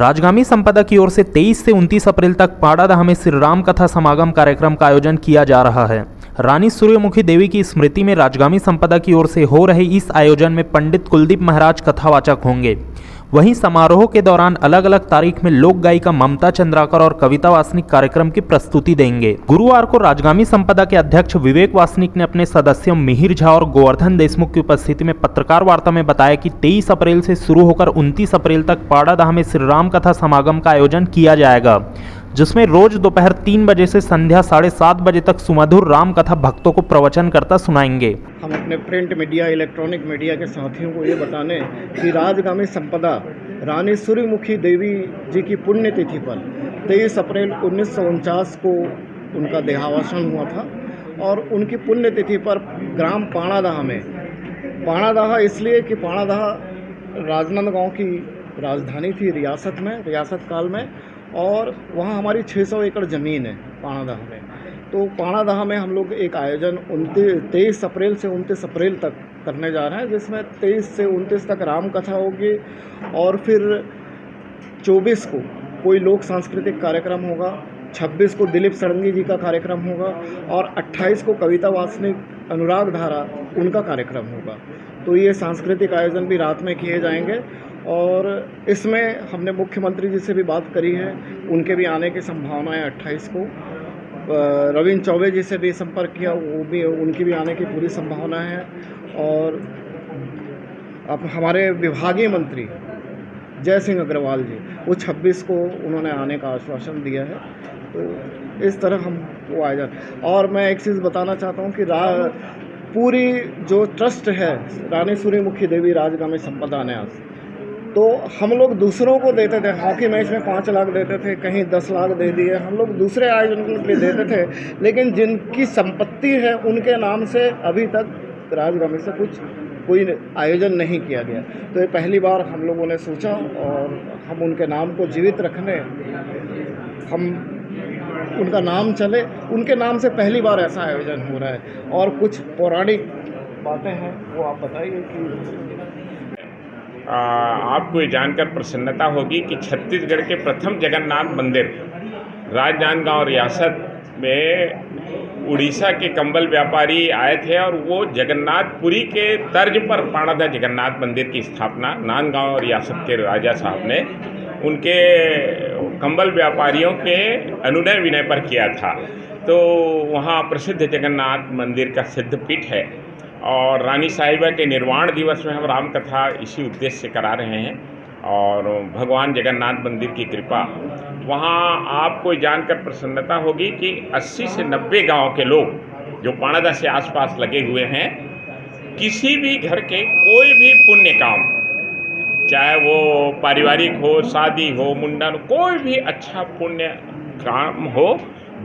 राजगामी संपदा की ओर से 23 से 29 अप्रैल तक पाड़ादह में श्री राम कथा समागम कार्यक्रम का आयोजन किया जा रहा है। रानी सूर्यमुखी देवी की स्मृति में राजगामी संपदा की ओर से हो रहे इस आयोजन में पंडित कुलदीप महाराज कथावाचक होंगे। वहीं समारोह के दौरान अलग अलग तारीख में लोक गायिका ममता चंद्राकर और कविता वासनिक कार्यक्रम की प्रस्तुति देंगे। गुरुवार को राजगामी संपदा के अध्यक्ष विवेक वासनिक ने अपने सदस्यों मिहिर झा और गोवर्धन देशमुख की उपस्थिति में पत्रकार वार्ता में बताया कि 23 अप्रैल से शुरू होकर 29 अप्रैल तक पाड़ादह में श्री राम कथा समागम का आयोजन किया जाएगा, जिसमें रोज दोपहर 3 बजे से संध्या 7:30 बजे तक सुमधुर राम कथा भक्तों को प्रवचन करता सुनाएंगे। हम अपने प्रिंट मीडिया, इलेक्ट्रॉनिक मीडिया के साथियों को ये बताने कि राजगामी संपदा रानी सूर्यमुखी देवी जी की पुण्यतिथि पर 23 अप्रैल 1949 को उनका देहावसान हुआ था और उनकी पुण्यतिथि पर ग्राम पाड़ादह में, पाड़ादह इसलिए कि पाड़ादह राजनांदगांव की राजधानी थी रियासत काल में, और वहाँ हमारी 600 एकड़ ज़मीन है पाड़ादह में। तो पाड़ादह में हम लोग एक आयोजन 23 अप्रैल से 29 अप्रैल तक करने जा रहे हैं, जिसमें 23 से 29 तक राम कथा होगी और फिर 24 को कोई लोक सांस्कृतिक कार्यक्रम होगा, 26 को दिलीप सड़ंगी जी का कार्यक्रम होगा और 28 को कविता वासनिक अनुराग धारा उनका कार्यक्रम होगा। तो ये सांस्कृतिक आयोजन भी रात में किए जाएंगे और इसमें हमने मुख्यमंत्री जी से भी बात करी है, उनके भी आने की संभावना है। 28 को रविंद्र चौबे जी से भी संपर्क किया, वो भी, उनकी भी आने की पूरी संभावना है। और अब हमारे विभागीय मंत्री जय सिंह अग्रवाल जी, वो 26 को उन्होंने आने का आश्वासन दिया है। तो इस तरह हम वो आयोजन, और मैं एक चीज़ बताना चाहता हूँ कि पूरी जो ट्रस्ट है रानी सूर्यमुखी देवी राजगामी संपदा न्यास, तो हम लोग दूसरों को देते थे। हॉकी मैच में 5 लाख देते थे, कहीं 10 लाख दे दिए, हम लोग दूसरे आयोजन के लिए देते थे, लेकिन जिनकी संपत्ति है उनके नाम से अभी तक राजगामी से कोई आयोजन नहीं किया गया। तो ये पहली बार हम लोगों ने सोचा और हम उनके नाम को जीवित रखने, हम उनका नाम चले, उनके नाम से पहली बार ऐसा आयोजन हो रहा है। और कुछ पौराणिक बातें हैं, वो आप बताइए कि आपको ये जानकर प्रसन्नता होगी कि छत्तीसगढ़ के प्रथम जगन्नाथ मंदिर राजनांदगांव रियासत में उड़ीसा के कंबल व्यापारी आए थे और वो जगन्नाथपुरी के तर्ज पर पाड़ादह जगन्नाथ मंदिर की स्थापना नांदगांव रियासत के राजा साहब ने उनके कंबल व्यापारियों के अनुनय विनय पर किया था। तो वहाँ प्रसिद्ध जगन्नाथ मंदिर का सिद्ध पीठ है और रानी साहिबा के निर्वाण दिवस में हम राम कथा इसी उद्देश्य से करा रहे हैं। और भगवान जगन्नाथ मंदिर की कृपा, वहाँ आपको जानकर प्रसन्नता होगी कि 80 से 90 गांव के लोग जो पाड़ादह से आसपास लगे हुए हैं, किसी भी घर के कोई भी पुण्य काम, चाहे वो पारिवारिक हो, शादी हो, मुंडन, कोई भी अच्छा पुण्य काम हो,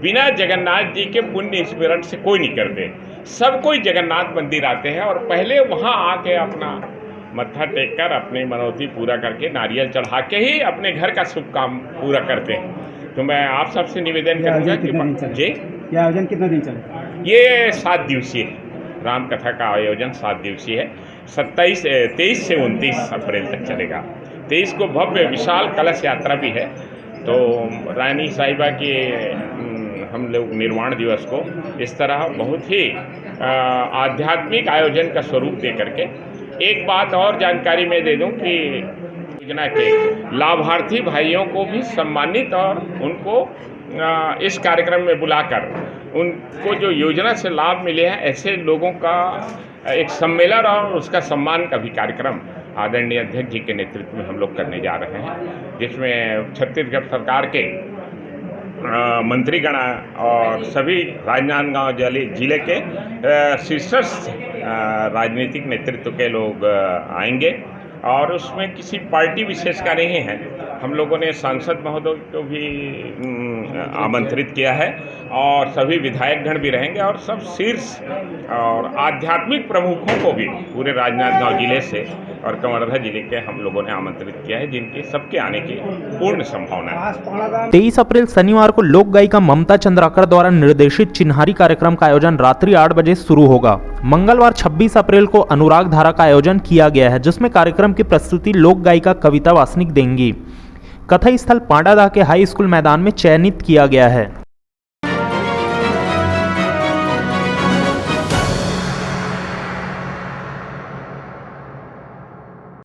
बिना जगन्नाथ जी के पुण्य स्मरण से कोई नहीं करते। सब कोई जगन्नाथ मंदिर आते हैं और पहले वहाँ आके अपना मत्था टेक कर अपनी मनौती पूरा करके नारियल चढ़ा के ही अपने घर का शुभ काम पूरा करते हैं। तो मैं आप सबसे निवेदन करूँगा कि जी, ये आयोजन कितना दिन चलेगा? ये 7 दिवसीय है, राम कथा का आयोजन 7 दिवसीय है। 23 से 29 अप्रैल तक चलेगा। 23 को भव्य विशाल कलश यात्रा भी है। तो रानी साहिबा के हम लोग निर्वाण दिवस को इस तरह बहुत ही आध्यात्मिक आयोजन का स्वरूप दे करके, एक बात और जानकारी मैं दे दूं कि योजना के लाभार्थी भाइयों को भी सम्मानित और उनको इस कार्यक्रम में बुलाकर उनको जो योजना से लाभ मिले हैं ऐसे लोगों का एक सम्मेलन और उसका सम्मान का भी कार्यक्रम आदरणीय अध्यक्ष जी के नेतृत्व में हम लोग करने जा रहे हैं, जिसमें छत्तीसगढ़ सरकार के मंत्रीगण और सभी राजनांदगांव जिले के शीर्षस्थ राजनीतिक नेतृत्व के लोग आएंगे। और उसमें किसी पार्टी विशेष का नहीं है, हम लोगों ने सांसद महोदय को भी आमंत्रित किया है और सभी विधायकगण भी रहेंगे और सब शीर्ष और आध्यात्मिक प्रमुखों को भी पूरे राजनांदगांव जिले से और कवर्धा जिले के हम लोगों ने आमंत्रित किया है, जिनकी सबके आने की पूर्ण संभावना है। 23 अप्रैल शनिवार को लोक गायिका ममता चंद्राकर द्वारा निर्देशित चिन्हारी कार्यक्रम का आयोजन रात्रि 8 बजे शुरू होगा। मंगलवार 26 अप्रैल को अनुराग धारा का आयोजन किया गया है, जिसमें कार्यक्रम की प्रस्तुति लोक गायिका कविता वासनिक देंगी। कथई स्थल पांडादाह के हाई स्कूल मैदान में चयनित किया गया है।